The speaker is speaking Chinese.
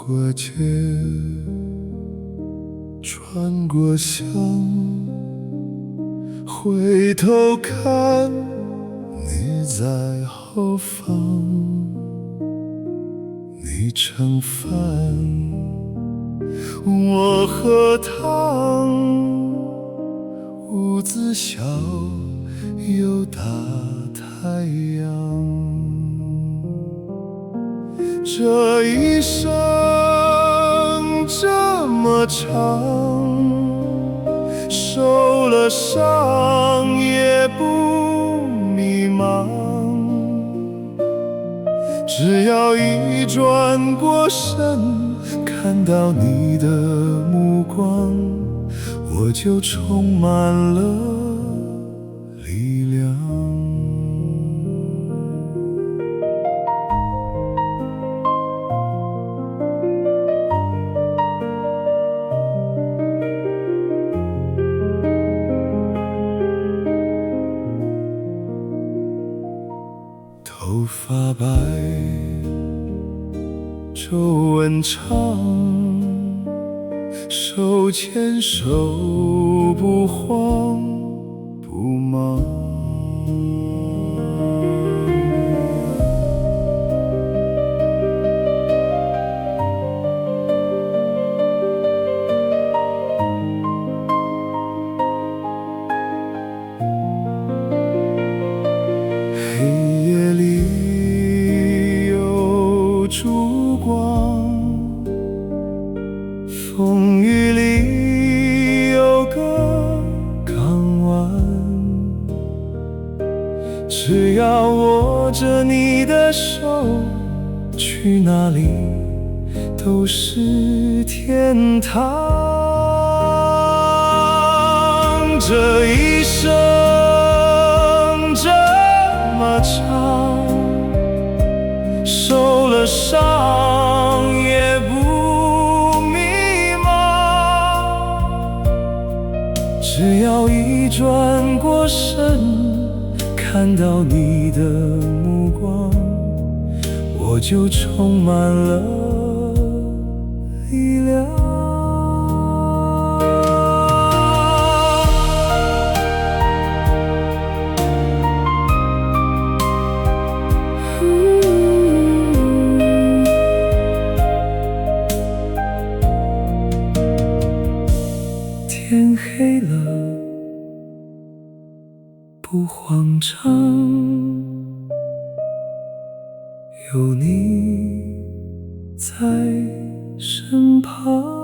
过街，穿过巷，回头看你在后方。你盛饭，我喝汤，屋子小有大太阳。这一生这么长，受了伤也不迷茫。只要一转过身，看到你的目光，我就充满了力量。头发白，皱纹长，手牵手不慌不忙。黑夜里有烛光，风雨里有个港湾。只要握着你的手，去哪里都是天堂。这一生这么长，受了伤也不迷茫。只要一转过身，看到你的目光，我就充满了力量。天黑了，不慌张，有你在身旁。